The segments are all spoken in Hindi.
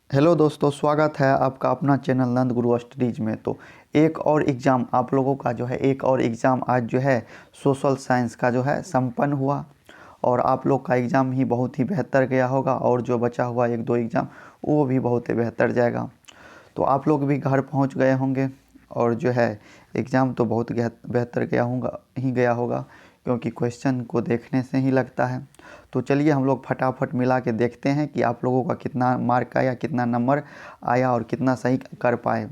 हेलो दोस्तों, स्वागत है आपका अपना चैनल नंद गुरु स्टडीज में। तो एक और एग्ज़ाम आप लोगों का जो है एक और एग्ज़ाम आज जो है सोशल साइंस का जो है संपन्न हुआ और आप लोग का एग्ज़ाम ही बहुत ही बेहतर गया होगा और जो बचा हुआ एक दो एग्ज़ाम वो भी बहुत ही बेहतर जाएगा। तो आप लोग भी घर पहुंच गए होंगे और जो है एग्ज़ाम तो बहुत बेहतर गया होगा क्योंकि क्वेश्चन को देखने से ही लगता है। तो चलिए हम लोग फटाफट मिला के देखते हैं कि आप लोगों का कितना मार्क आया, कितना नंबर आया और कितना सही कर पाए।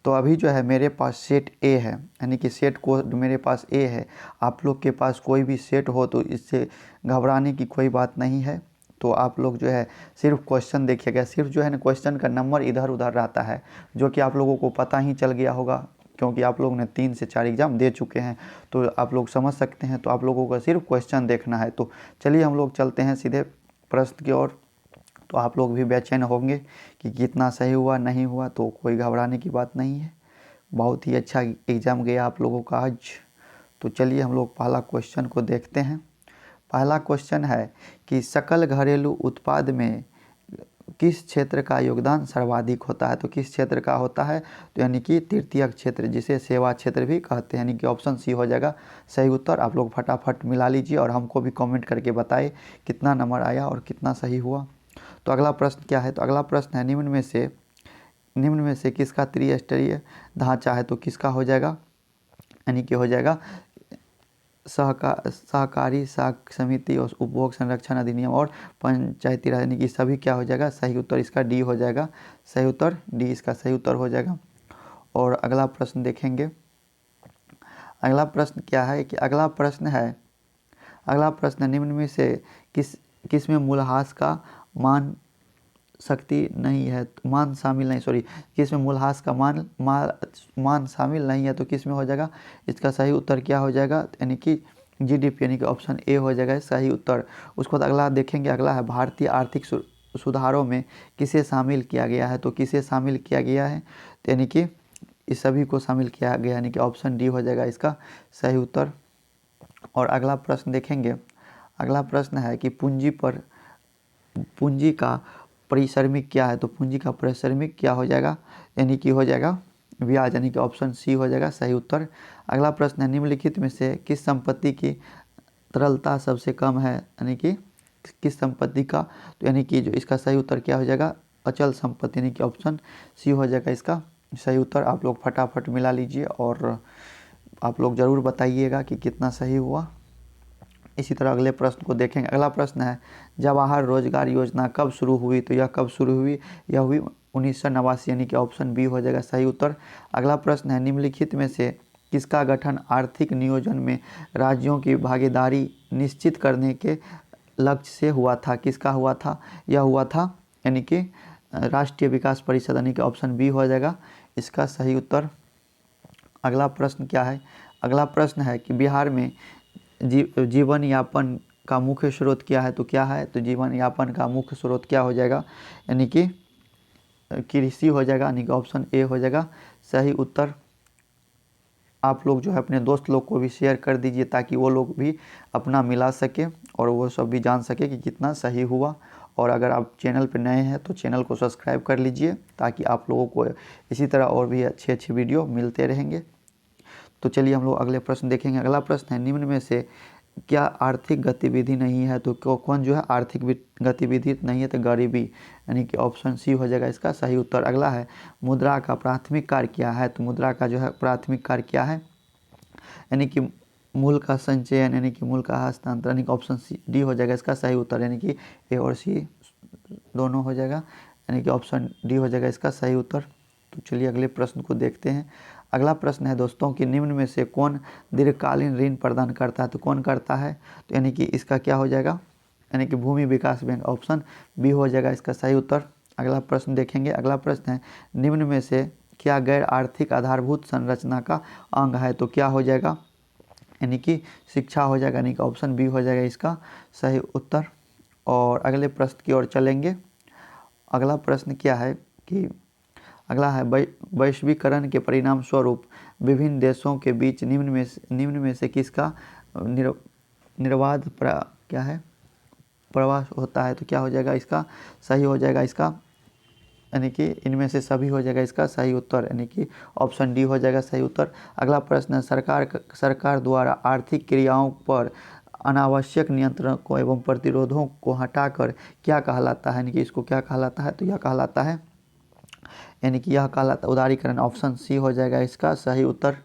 तो अभी जो है मेरे पास सेट ए है, यानी कि सेट कोड मेरे पास ए है। आप लोग के पास कोई भी सेट हो तो इससे घबराने की कोई बात नहीं है। तो आप लोग जो है सिर्फ क्वेश्चन देखिएगा, सिर्फ जो है ना क्वेश्चन का नंबर इधर उधर रहता है जो कि आप लोगों को पता ही चल गया होगा क्योंकि आप लोगों ने 3 से 4 एग्ज़ाम दे चुके हैं। तो आप लोग समझ सकते हैं। तो आप लोगों का सिर्फ क्वेश्चन देखना है। तो चलिए हम लोग चलते हैं सीधे प्रश्न की ओर। तो आप लोग भी बेचैन होंगे कि कितना सही हुआ नहीं हुआ, तो कोई घबराने की बात नहीं है। बहुत ही अच्छा एग्ज़ाम गया आप लोगों का आज। तो चलिए हम लोग पहला क्वेश्चन को देखते हैं। पहला क्वेश्चन है कि सकल घरेलू उत्पाद में किस क्षेत्र का योगदान सर्वाधिक होता है। तो किस क्षेत्र का होता है, तो यानी कि तृतीयक क्षेत्र, जिसे सेवा क्षेत्र भी कहते हैं, यानी कि ऑप्शन सी हो जाएगा सही उत्तर। आप लोग फटाफट मिला लीजिए और हमको भी कमेंट करके बताइए कितना नंबर आया और कितना सही हुआ। तो अगला प्रश्न क्या है, तो अगला प्रश्न है निम्न में से किसका त्रिस्तरीय ढांचा है। तो किसका हो जाएगा, यानी कि हो जाएगा सहकारी साख समिति और उपभोग संरक्षण अधिनियम और पंचायती राज, यानी कि सभी क्या हो जाएगा, सही उत्तर इसका डी हो जाएगा। सही उत्तर डी इसका सही उत्तर हो जाएगा। और अगला प्रश्न देखेंगे। अगला प्रश्न क्या है कि अगला प्रश्न निम्न में से किस में मूलहास का मान शक्ति नहीं है, मान शामिल नहीं, सॉरी, किस में मूलहास का मान शामिल नहीं है। तो किस में हो जाएगा, इसका सही उत्तर क्या हो जाएगा, यानी कि जीडीपी, यानी कि ऑप्शन ए हो जाएगा सही उत्तर। उसके बाद अगला देखेंगे। अगला है भारतीय आर्थिक सुधारों में किसे शामिल किया गया है। तो किसे शामिल किया गया है, तो यानी कि इस सभी को शामिल किया गया, यानी कि ऑप्शन डी हो जाएगा इसका सही उत्तर। और अगला प्रश्न देखेंगे। अगला प्रश्न है कि पूंजी का परिश्रमिक क्या है। तो पूंजी का परिश्रमिक क्या हो जाएगा, यानी कि हो जाएगा ब्याज, यानी कि ऑप्शन सी हो जाएगा सही उत्तर। अगला प्रश्न है निम्नलिखित में से किस संपत्ति की तरलता सबसे कम है, यानी कि किस संपत्ति का, तो यानी कि जो इसका सही उत्तर क्या हो जाएगा, अचल संपत्ति, यानी कि ऑप्शन सी हो जाएगा इसका सही उत्तर। आप लोग फटाफट मिला लीजिए और आप लोग ज़रूर बताइएगा कि कितना सही हुआ। इसी तरह अगले प्रश्न को देखेंगे। अगला प्रश्न है जवाहर रोजगार योजना कब शुरू हुई। तो यह कब शुरू हुई, यह हुई 1989, यानी कि ऑप्शन बी हो जाएगा सही उत्तर। अगला प्रश्न है निम्नलिखित में से किसका गठन आर्थिक नियोजन में राज्यों की भागीदारी निश्चित करने के लक्ष्य से हुआ था। किसका हुआ था, यह हुआ था यानी कि राष्ट्रीय विकास परिषद, यानी कि ऑप्शन बी हो जाएगा इसका सही उत्तर। अगला प्रश्न क्या है, अगला प्रश्न है कि बिहार में जीवन यापन का मुख्य स्रोत क्या है। तो क्या है, तो जीवन यापन का मुख्य स्रोत क्या हो जाएगा, यानी कि कृषि हो जाएगा, यानी कि ऑप्शन ए हो जाएगा सही उत्तर। आप लोग जो है अपने दोस्त लोग को भी शेयर कर दीजिए ताकि वो लोग भी अपना मिला सके और वो सब भी जान सके कि कितना सही हुआ। और अगर आप चैनल पर नए हैं तो चैनल को सब्सक्राइब कर लीजिए ताकि आप लोगों को इसी तरह और भी अच्छे अच्छे वीडियो मिलते रहेंगे। तो चलिए हम लोग अगले प्रश्न देखेंगे। अगला प्रश्न है निम्न में से क्या आर्थिक गतिविधि नहीं है। तो कौन जो है आर्थिक गतिविधि नहीं है, तो गरीबी, यानी कि ऑप्शन सी हो जाएगा इसका सही उत्तर। अगला है मुद्रा का प्राथमिक कार्य क्या है। तो मुद्रा का जो है प्राथमिक कार्य क्या है, यानी कि मूल का संचयन, यानी कि मूल का हस्तांतरण, यानी कि ऑप्शन सी डी हो जाएगा इसका सही उत्तर, यानी कि ए और सी दोनों हो जाएगा, यानी कि ऑप्शन डी हो जाएगा इसका सही उत्तर। तो चलिए अगले प्रश्न को देखते हैं। अगला प्रश्न है दोस्तों कि निम्न में से कौन दीर्घकालीन ऋण प्रदान करता है। तो कौन करता है, तो यानी कि इसका क्या हो जाएगा, यानी कि भूमि विकास बैंक, ऑप्शन बी हो जाएगा इसका सही उत्तर। अगला प्रश्न देखेंगे। अगला प्रश्न है निम्न में से क्या गैर आर्थिक आधारभूत संरचना का अंग है। तो क्या हो जाएगा, यानी कि शिक्षा हो जाएगा, यानी कि ऑप्शन बी हो जाएगा इसका सही उत्तर। और अगले प्रश्न की ओर चलेंगे। अगला प्रश्न क्या है कि अगला है वैश्वीकरण के परिणाम स्वरूप विभिन्न देशों के बीच निम्न में से किसका निर्बाध क्या है प्रवास होता है। तो क्या हो जाएगा इसका सही हो जाएगा इसका यानी कि इनमें से सभी हो जाएगा इसका सही उत्तर, यानी कि ऑप्शन डी हो जाएगा सही उत्तर। अगला प्रश्न है, सरकार द्वारा आर्थिक क्रियाओं पर अनावश्यक नियंत्रणों एवं प्रतिरोधों को हटाकर क्या कहलाता है, यानी कि इसको क्या कहलाता है, तो यह कहलाता है, यानी कि यह कहलाता उदारीकरण। ऑप्शन सी हो जाएगा इसका सही उत्तर।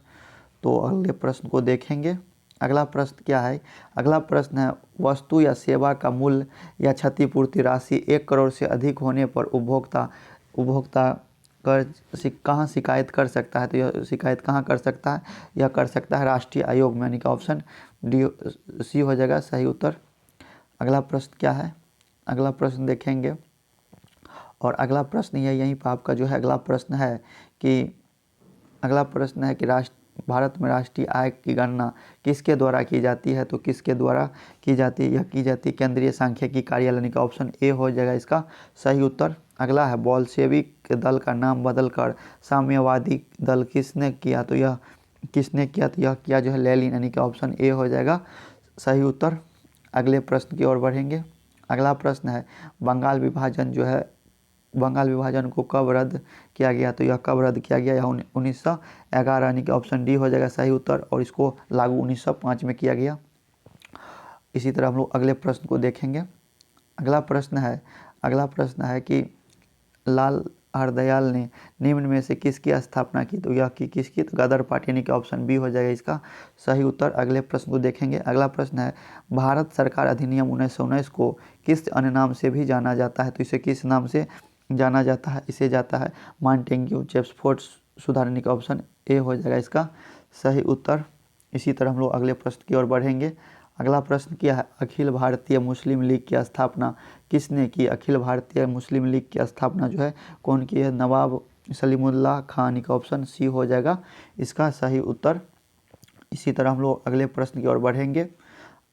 तो अगले प्रश्न को देखेंगे। अगला प्रश्न क्या है, अगला प्रश्न है, वस्तु या सेवा का मूल्य या क्षतिपूर्ति राशि 1 करोड़ से अधिक होने पर उपभोक्ता कहाँ शिकायत कर सकता है, तो यह शिकायत कहाँ कर सकता है, यह कर सकता है राष्ट्रीय आयोग में, यानी कि ऑप्शन डी सी हो जाएगा सही उत्तर। अगला प्रश्न क्या है, अगला प्रश्न देखेंगे और अगला प्रश्न यहीं पर आपका जो है अगला प्रश्न है कि भारत में राष्ट्रीय आय की गणना किसके द्वारा की जाती है, तो किसके द्वारा की जाती है, यह की जाती है केंद्रीय सांख्यिकी कार्यालय का ऑप्शन ए हो जाएगा इसका सही उत्तर। अगला है, बोल्शेविक दल का नाम बदलकर साम्यवादी दल किसने किया, तो यह किया जो है लेनिन, यानी कि ऑप्शन ए हो जाएगा सही उत्तर। अगले प्रश्न की ओर बढ़ेंगे। अगला प्रश्न है, बंगाल विभाजन को कब रद्द किया गया, तो यह कब रद्द किया गया, यह 1911, यानी कि ऑप्शन डी हो जाएगा सही उत्तर, और इसको लागू 1905 में किया गया। इसी तरह हम लोग अगले प्रश्न को देखेंगे। अगला प्रश्न है कि लाल हरदयाल ने निम्न में से किसकी स्थापना की, तो यह किसकी, तो गदर पार्टी, यानी कि ऑप्शन बी हो जाएगा इसका सही उत्तर। अगले प्रश्न को देखेंगे। अगला प्रश्न है, भारत सरकार अधिनियम 1919 को किस अन्य नाम से भी जाना जाता है, तो इसे किस नाम से जाना जाता है, इसे जाता है मॉन्टेग्यू चेम्सफोर्ड सुधार, यानी कि ऑप्शन ए हो जाएगा इसका सही उत्तर। इसी तरह हम लोग अगले प्रश्न की ओर बढ़ेंगे। अगला प्रश्न क्या है, अखिल भारतीय मुस्लिम लीग की स्थापना किसने की, अखिल भारतीय मुस्लिम लीग की स्थापना जो है कौन की है, नवाब सलीमुल्लाह खान, का ऑप्शन सी हो जाएगा इसका सही उत्तर। इसी तरह हम लोग अगले प्रश्न की ओर बढ़ेंगे।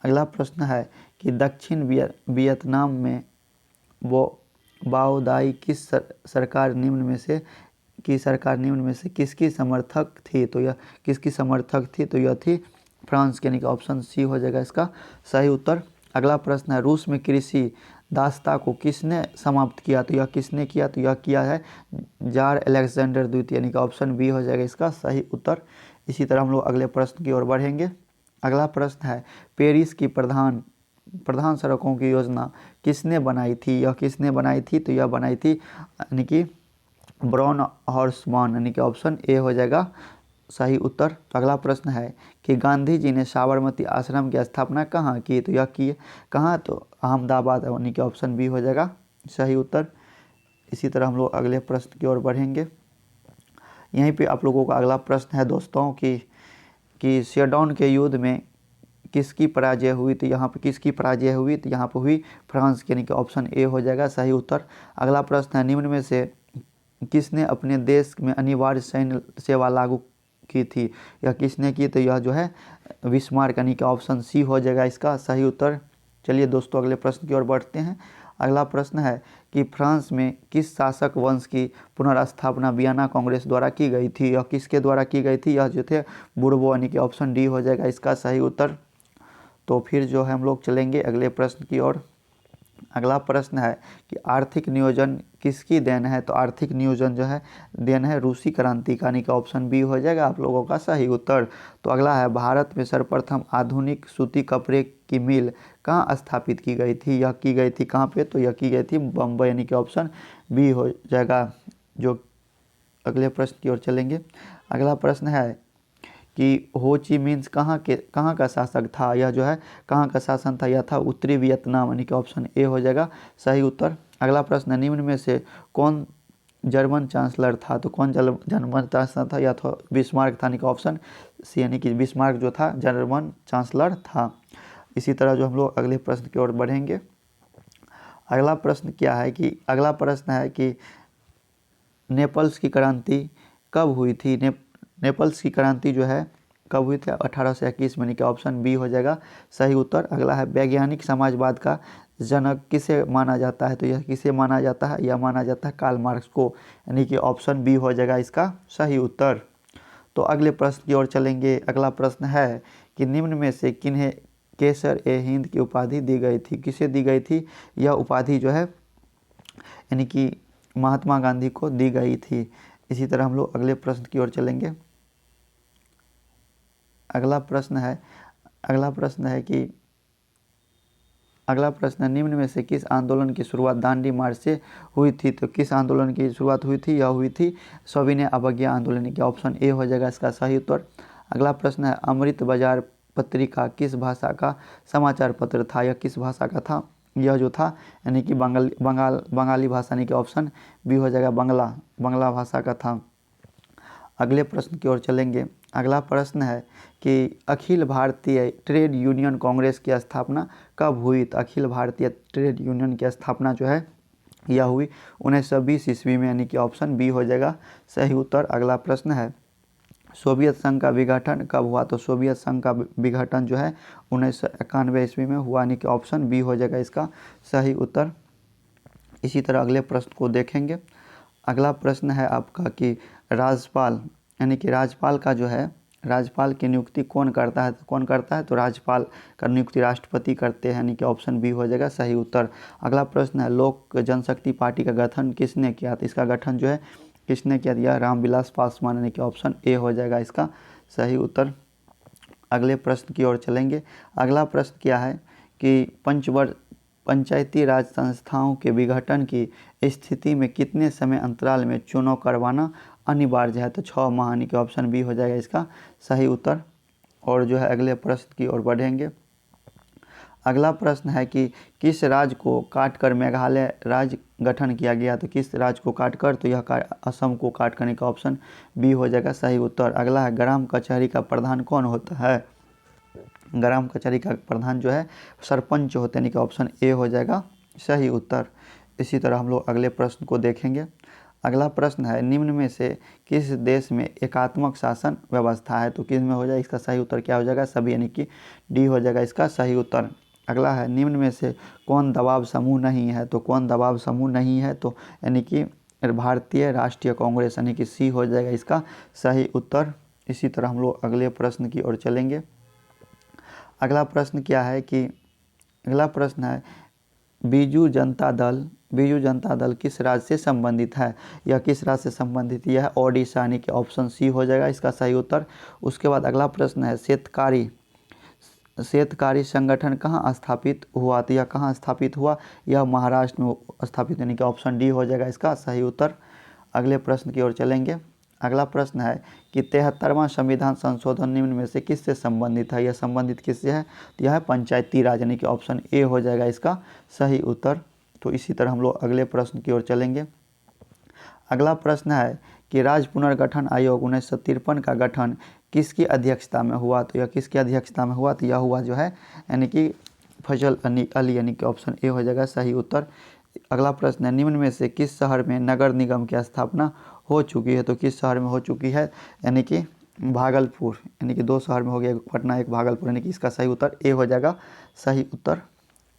अगला प्रश्न है कि दक्षिण वियतनाम में बाओदाई किस सरकार निम्न में से किसकी समर्थक थी, तो यह किसकी समर्थक थी, तो यह थी फ्रांस की, यानी कि ऑप्शन सी हो जाएगा इसका सही उत्तर। अगला प्रश्न है, रूस में कृषि दासता को किसने समाप्त किया, तो यह किसने किया, तो यह किया है जार अलेक्जेंडर द्वितीय, यानी कि ऑप्शन बी हो जाएगा इसका सही उत्तर। इसी तरह हम लोग अगले प्रश्न की ओर बढ़ेंगे। अगला प्रश्न है, पेरिस की प्रधान सड़कों की योजना किसने बनाई थी, यह किसने बनाई थी, तो यह बनाई थी यानी कि ब्राउन हॉर्समान, यानी कि ऑप्शन ए हो जाएगा सही उत्तर। तो अगला प्रश्न है कि गांधी जी ने साबरमती आश्रम की स्थापना कहाँ की, तो यह की कहाँ, तो अहमदाबाद, यानी कि ऑप्शन बी हो जाएगा सही उत्तर। इसी तरह हम लोग अगले प्रश्न की ओर बढ़ेंगे। यहीं पे आप लोगों का अगला प्रश्न है दोस्तों कि शेरडाउन के युद्ध में किसकी पराजय हुई, तो यहाँ पे किसकी पराजय हुई, तो यहाँ पे हुई फ्रांस की, यानी कि ऑप्शन ए हो जाएगा सही उत्तर। अगला प्रश्न है, निम्न में से किसने अपने देश में अनिवार्य सैन्य सेवा लागू की थी, यह किसने की, तो यह जो है बिस्मार्क, यानी कि ऑप्शन सी हो जाएगा इसका सही उत्तर। चलिए दोस्तों अगले प्रश्न की ओर बढ़ते हैं। अगला प्रश्न है कि फ्रांस में किस शासक वंश की पुनर्स्थापना वियना कांग्रेस द्वारा की गई थी, यह किसके द्वारा की गई थी, यह जो थे बुर्बो, यानी कि ऑप्शन डी हो जाएगा इसका सही उत्तर। तो फिर जो है हम लोग चलेंगे अगले प्रश्न की ओर। अगला प्रश्न है कि आर्थिक नियोजन किसकी देन है, तो आर्थिक नियोजन जो है देन है रूसी क्रांति का, यानी कि ऑप्शन बी हो जाएगा आप लोगों का सही उत्तर। तो अगला है, भारत में सर्वप्रथम आधुनिक सूती कपड़े की मिल कहाँ स्थापित की गई थी, यह की गई थी कहाँ पे, तो यह की गई थी बम्बई, यानी कि ऑप्शन बी हो जाएगा। जो अगले प्रश्न की ओर चलेंगे। अगला प्रश्न है कि हो ची मिन्ह कहाँ का शासक था, यह जो है कहाँ का शासन था, यह था उत्तरी वियतनाम, यानी कि ऑप्शन ए हो जाएगा सही उत्तर। अगला प्रश्न, निम्न में से कौन जर्मन चांसलर था, तो कौन जर्मन चांसलर था, यह था बिस्मार्क था, यानी कि ऑप्शन सी, यानी कि बिस्मार्क जो था जर्मन चांसलर था। इसी तरह जो हम लोग अगले प्रश्न की ओर बढ़ेंगे। अगला प्रश्न है कि नेपल्स की क्रांति कब हुई थी, नेपल्स की क्रांति जो है कब हुई थी, 1821 में, यानी कि ऑप्शन बी हो जाएगा सही उत्तर। अगला है, वैज्ञानिक समाजवाद का जनक किसे माना जाता है, तो यह किसे माना जाता है, यह माना जाता है कार्ल मार्क्स को, यानी कि ऑप्शन बी हो जाएगा इसका सही उत्तर। तो अगले प्रश्न की ओर चलेंगे। अगला प्रश्न है कि निम्न में से किन्हें केसर ए हिंद की उपाधि दी गई थी, किसे दी गई थी, यह उपाधि जो है यानी कि महात्मा गांधी को दी गई थी। इसी तरह हम लोग अगले प्रश्न की ओर चलेंगे। अगला प्रश्न है निम्न में से किस आंदोलन की शुरुआत दांडी मार्च से हुई थी? तो किस आंदोलन की शुरुआत हुई थी? यह हुई थी सविनय अवज्ञा आंदोलन की। ऑप्शन ए हो जाएगा इसका सही उत्तर। अगला प्रश्न है अमृत बाजार पत्रिका किस भाषा का समाचार पत्र था? यह किस भाषा का था? यह जो था यानी कि बंगाली भाषा यानी कि ऑप्शन बी हो जाएगा बंगला भाषा का था। अगले प्रश्न की ओर चलेंगे। अगला प्रश्न है कि अखिल भारतीय ट्रेड यूनियन कांग्रेस की स्थापना कब हुई? तो अखिल भारतीय ट्रेड यूनियन की स्थापना जो है यह हुई 1920 ईस्वी में, यानी कि ऑप्शन बी हो जाएगा सही उत्तर। अगला प्रश्न है सोवियत संघ का विघटन कब हुआ? तो सोवियत संघ का विघटन जो है 1991 ईस्वी में हुआ, यानी कि ऑप्शन बी हो जाएगा इसका सही उत्तर। इसी तरह अगले प्रश्न को देखेंगे। अगला प्रश्न है आपका कि राज्यपाल यानी कि राज्यपाल का जो है राज्यपाल की नियुक्ति कौन करता है? तो राज्यपाल का नियुक्ति राष्ट्रपति करते हैं, यानी कि ऑप्शन बी हो जाएगा सही उत्तर। अगला प्रश्न है लोक जनशक्ति पार्टी का गठन किसने किया? तो इसका गठन जो है किसने किया? दिया रामविलास पासवान, यानी कि ऑप्शन ए हो जाएगा इसका सही उत्तर। अगले प्रश्न की ओर चलेंगे। अगला प्रश्न क्या है कि पंचायती राज संस्थाओं के विघटन की स्थिति में कितने समय अंतराल में चुनाव करवाना अनिवार्य है? तो 6 माह, यानी कि ऑप्शन बी हो जाएगा इसका सही उत्तर। और जो है अगले प्रश्न की ओर बढ़ेंगे। अगला प्रश्न है कि किस राज्य को काटकर मेघालय राज्य गठन किया गया? तो किस राज्य को काटकर? तो यह असम को काट करने का ऑप्शन बी हो जाएगा सही उत्तर। अगला है ग्राम कचहरी का प्रधान कौन होता है? ग्राम कचहरी का प्रधान जो है सरपंच होते हैं, यानी कि ऑप्शन ए हो जाएगा सही उत्तर। इसी तरह हम लोग अगले प्रश्न को देखेंगे। अगला प्रश्न है निम्न में से किस देश में एकात्मक शासन व्यवस्था है? तो किस में हो जाएगा? इसका सही उत्तर क्या हो जाएगा? सभी, यानी कि डी हो जाएगा इसका सही उत्तर। अगला है निम्न में से कौन दबाव समूह नहीं है? तो कौन दबाव समूह नहीं है? तो यानी कि भारतीय राष्ट्रीय कांग्रेस, यानी कि सी हो जाएगा इसका सही उत्तर। इसी तरह हम लोग अगले प्रश्न की ओर चलेंगे। अगला प्रश्न क्या है कि अगला प्रश्न है बीजू जनता दल किस राज्य से संबंधित है? यह किस राज्य से संबंधित? यह है ओडिशा, यानी कि ऑप्शन सी हो जाएगा इसका सही उत्तर। उसके बाद अगला प्रश्न है शेतकारी संगठन कहाँ स्थापित हुआ? तो यह कहाँ स्थापित हुआ? यह महाराष्ट्र में स्थापित, यानी कि ऑप्शन डी हो जाएगा इसका सही उत्तर। अगले प्रश्न की ओर चलेंगे। अगला प्रश्न है कि 73वां संविधान संशोधन निम्न में से किससे संबंधित है? यह संबंधित किससे है? तो यह है पंचायती राज, यानी कि ऑप्शन ए हो जाएगा इसका सही उत्तर। तो इसी तरह हम लोग अगले प्रश्न की ओर चलेंगे। अगला प्रश्न है कि राज्य पुनर्गठन आयोग 1953 का गठन किसकी अध्यक्षता में हुआ? तो यह किसकी अध्यक्षता में हुआ? तो यह हुआ जो है यानी कि फजल अली, यानी कि ऑप्शन ए हो जाएगा सही उत्तर। अगला प्रश्न है निम्न में से किस शहर में नगर निगम की स्थापना हो चुकी है? तो किस शहर में हो चुकी है? यानी कि भागलपुर, यानी कि 2 शहर में हो गया, एक पटना एक भागलपुर, यानी कि इसका सही उत्तर ए हो जाएगा सही उत्तर।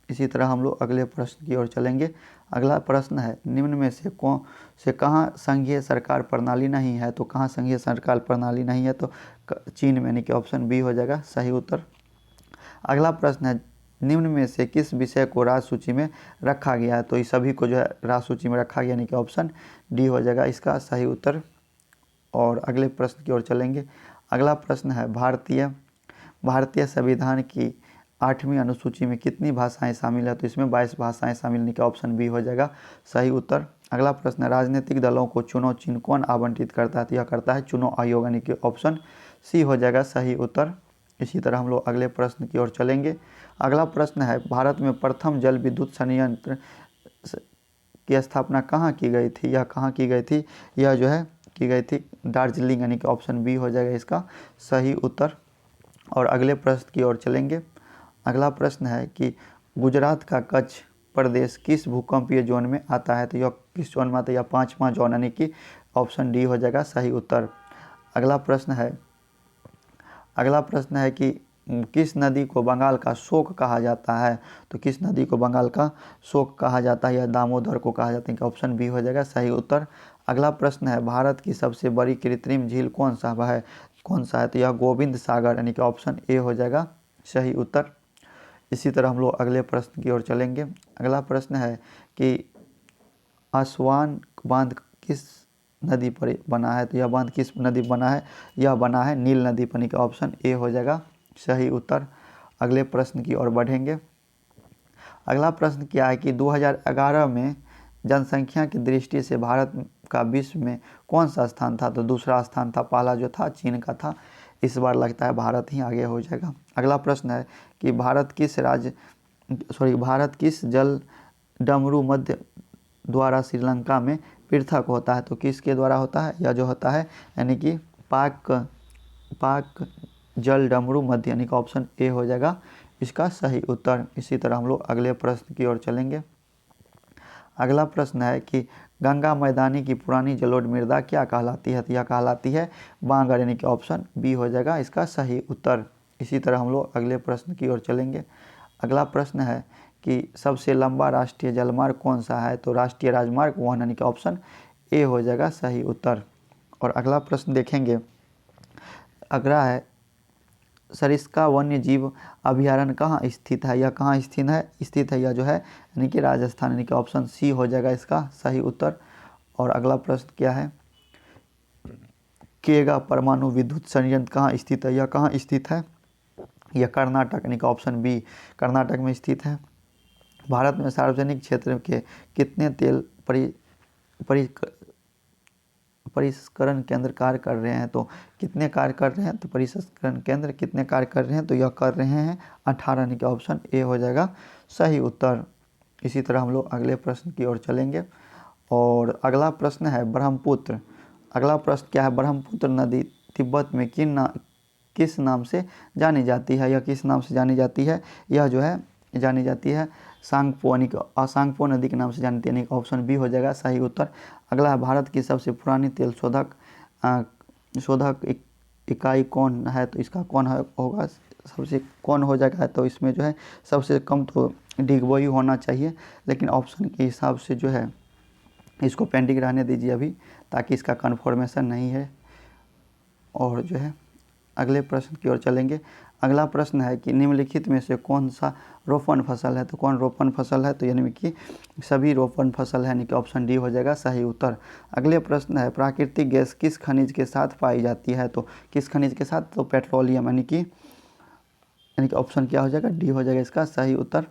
इसी तरह हम लोग अगले प्रश्न की ओर चलेंगे। अगला प्रश्न है निम्न में से कहाँ संघीय सरकार प्रणाली नहीं है? तो कहाँ संघीय सरकार प्रणाली नहीं है? तो चीन में, यानी कि ऑप्शन बी हो जाएगा सही उत्तर। अगला प्रश्न है निम्न में से किस विषय को राज्य सूची में रखा गया है? तो इस सभी को जो है राज्य सूची में रखा गया, यानी कि ऑप्शन डी हो जाएगा इसका सही उत्तर। और अगले प्रश्न की ओर चलेंगे। अगला प्रश्न है भारतीय संविधान की 8वीं अनुसूची में कितनी भाषाएं शामिल है? तो इसमें 22 भाषाएं शामिल, यानी कि ऑप्शन बी हो जाएगा सही उत्तर। अगला प्रश्न है राजनीतिक दलों को चुनाव चिन्ह कौन आवंटित करता है? तो यह करता है चुनाव आयोग, यानी कि ऑप्शन सी हो जाएगा सही उत्तर। इसी तरह हम लोग अगले प्रश्न की ओर चलेंगे। अगला प्रश्न है भारत में प्रथम जल विद्युत संयंत्र की स्थापना कहाँ की गई थी? यह कहाँ की गई थी? यह जो है की गई थी दार्जिलिंग, यानी कि ऑप्शन बी हो जाएगा इसका सही उत्तर। और अगले प्रश्न की ओर चलेंगे। अगला प्रश्न है कि गुजरात का कच्छ प्रदेश किस भूकंपीय जोन में आता है? तो यह किस जोन में आता है? यह 5वां जोन, यानी कि ऑप्शन डी हो जाएगा सही उत्तर। अगला प्रश्न है कि किस नदी को बंगाल का शोक कहा जाता है? तो किस नदी को बंगाल का शोक कहा जाता है? यह दामोदर को कहा जाता है, कि ऑप्शन बी हो जाएगा सही उत्तर। अगला प्रश्न है भारत की सबसे बड़ी कृत्रिम झील कौन सा है? तो यह गोविंद सागर, यानी कि ऑप्शन ए हो जाएगा सही उत्तर। इसी तरह हम लोग अगले प्रश्न की ओर चलेंगे। अगला प्रश्न है कि बांध किस नदी पर बना है, तो यह बांध किस नदी पर बना है, यह बना है नील नदी पर, यानी कि ऑप्शन ए हो जाएगा सही उत्तर। अगले प्रश्न की ओर बढ़ेंगे। अगला प्रश्न क्या है कि 2011 में जनसंख्या की दृष्टि से भारत का विश्व में कौन सा स्थान था, तो दूसरा स्थान था, पहला जो था चीन का था। इस बार लगता है भारत ही आगे हो जाएगा। अगला प्रश्न है कि भारत किस जल डमरू मध्य द्वारा श्रीलंका में पृथक होता है, तो किसके द्वारा होता है, यह जो होता है यानी कि पाक जल डमरू मध्य, यानी कि ऑप्शन ए हो जाएगा इसका सही उत्तर। इसी तरह हम लोग अगले प्रश्न की ओर चलेंगे। अगला प्रश्न है कि गंगा मैदानी की पुरानी जलोढ़ मृदा क्या कहलाती है, तो यह कहलाती है बांगर, यानी कि ऑप्शन बी हो जाएगा इसका सही उत्तर। इसी तरह हम लोग अगले प्रश्न की ओर चलेंगे। अगला प्रश्न है कि सबसे लंबा राष्ट्रीय जलमार्ग कौन सा है, तो राष्ट्रीय राजमार्ग 1, यानी कि ऑप्शन ए हो जाएगा सही उत्तर। और अगला प्रश्न देखेंगे। अगला है सरिस्का वन्य जीव अभयारण्य कहाँ स्थित है, यह कहाँ स्थित है यह जो है यानी कि राजस्थान, यानी कि ऑप्शन सी हो जाएगा इसका सही उत्तर। और अगला प्रश्न क्या है, केगा परमाणु विद्युत संयंत्र कहाँ स्थित है, यह कहाँ स्थित है, यह कर्नाटक, यानी कि ऑप्शन बी कर्नाटक में स्थित है। भारत में सार्वजनिक क्षेत्र के कितने तेल परिष्करण केंद्र कार्य कर रहे हैं, तो कितने कार्य कर रहे हैं, तो परिष्करण केंद्र कितने कार्य कर रहे हैं, तो यह कर रहे हैं 18, यानी कि ऑप्शन ए हो जाएगा सही उत्तर। इसी तरह हम लोग अगले प्रश्न की ओर चलेंगे। और अगला प्रश्न है ब्रह्मपुत्र। अगला प्रश्न क्या है, ब्रह्मपुत्र नदी तिब्बत में किस नाम से जानी जाती है, यह किस नाम से जानी जाती है, यह जो है जानी जाती है सांगपो, यानी कि सांगपो नदी के नाम से जानी जाती है, यानी कि ऑप्शन बी हो जाएगा सही उत्तर। अगला है भारत की सबसे पुरानी तेल शोधक इकाई कौन है, तो इसका कौन होगा सबसे कौन हो जाएगा, तो इसमें जो है सबसे कम तो डिगबोई होना चाहिए, लेकिन ऑप्शन के हिसाब से जो है इसको पेंडिंग रहने दीजिए अभी, ताकि इसका कन्फर्मेशन नहीं है। और जो है अगले प्रश्न की ओर चलेंगे। अगला प्रश्न है कि निम्नलिखित में से कौन सा रोपण फसल है, तो कौन रोपण फसल है, तो यानी कि सभी रोपण फसल है, यानी कि ऑप्शन डी हो जाएगा सही उत्तर। अगले प्रश्न है प्राकृतिक गैस किस खनिज के साथ पाई जाती है, तो किस खनिज के साथ, तो पेट्रोलियम, यानी कि ऑप्शन क्या हो जाएगा डी हो जाएगा इसका सही उत्तर।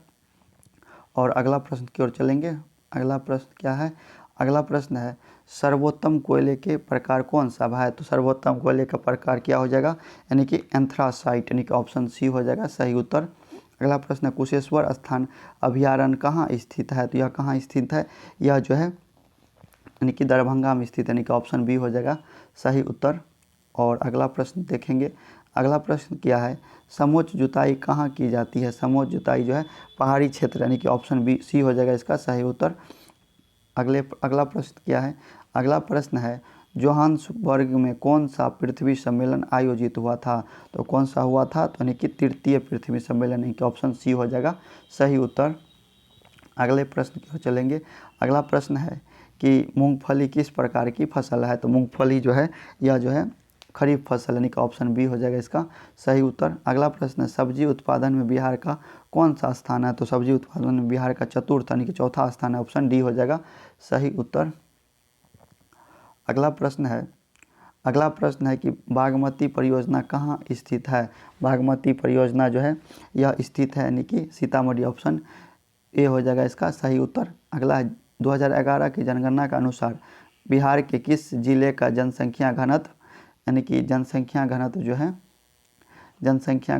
और अगला प्रश्न की ओर चलेंगे। अगला प्रश्न क्या है, अगला प्रश्न है सर्वोत्तम कोयले के प्रकार कौन सा है, तो सर्वोत्तम कोयले का प्रकार क्या हो जाएगा, यानी कि एंथ्रासाइट, यानी कि ऑप्शन सी हो जाएगा सही उत्तर। अगला प्रश्न है कुशेश्वर स्थान अभयारण्य कहाँ स्थित है, तो यह कहाँ स्थित है, यह जो है यानी कि दरभंगा में स्थित है, यानी कि ऑप्शन बी हो जाएगा सही उत्तर। और अगला प्रश्न देखेंगे। अगला प्रश्न क्या है समोच्च जुताई कहाँ की जाती है, समोच्च जुताई जो है पहाड़ी क्षेत्र, यानी कि ऑप्शन बी सी हो जाएगा इसका सही उत्तर। अगला प्रश्न क्या है, अगला प्रश्न है जोहान्सबर्ग में कौन सा पृथ्वी सम्मेलन आयोजित हुआ था, तो कौन सा हुआ था, तो यानी कि तृतीय पृथ्वी सम्मेलन, यानी कि ऑप्शन सी हो जाएगा सही उत्तर। अगले प्रश्न की ओर चलेंगे। अगला प्रश्न है कि मूंगफली किस प्रकार की फसल है, तो मूंगफली जो है यह जो है खरीफ फसल, यानी कि ऑप्शन बी हो जाएगा इसका सही उत्तर। अगला प्रश्न है सब्जी उत्पादन में बिहार का कौन सा स्थान है, तो सब्जी उत्पादन में बिहार का चतुर्थ, यानी कि चौथा स्थान है, ऑप्शन डी हो जाएगा सही उत्तर। अगला प्रश्न है कि बागमती परियोजना कहाँ स्थित है, बागमती परियोजना जो है यह स्थित है, यानी कि सीतामढ़ी, ऑप्शन ए हो जाएगा इसका सही उत्तर। अगला है 2011 की जनगणना के अनुसार बिहार के किस जिले का जनसंख्या घनत्व, यानी कि जनसंख्या घनत्व जो है जनसंख्या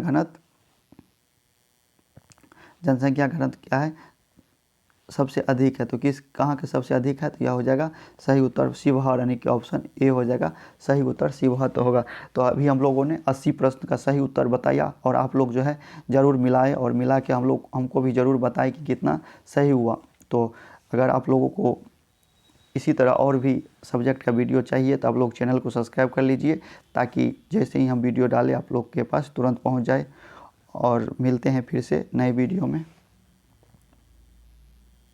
घनत्व क्या है सबसे अधिक है, तो कहाँ के सबसे अधिक है, तो यह हो जाएगा सही उत्तर शिवहर, यानी कि ऑप्शन ए हो जाएगा सही उत्तर शिवहर तो होगा। तो अभी हम लोगों ने 80 प्रश्न का सही उत्तर बताया, और आप लोग जो है ज़रूर मिलाए और मिला के हमको भी ज़रूर बताएं कि कितना सही हुआ। तो अगर आप लोगों को इसी तरह और भी सब्जेक्ट का वीडियो चाहिए तो आप लोग चैनल को सब्सक्राइब कर लीजिए, ताकि जैसे ही हम वीडियो डालें आप लोग के पास तुरंत पहुँच जाए। और मिलते हैं फिर से नए वीडियो में।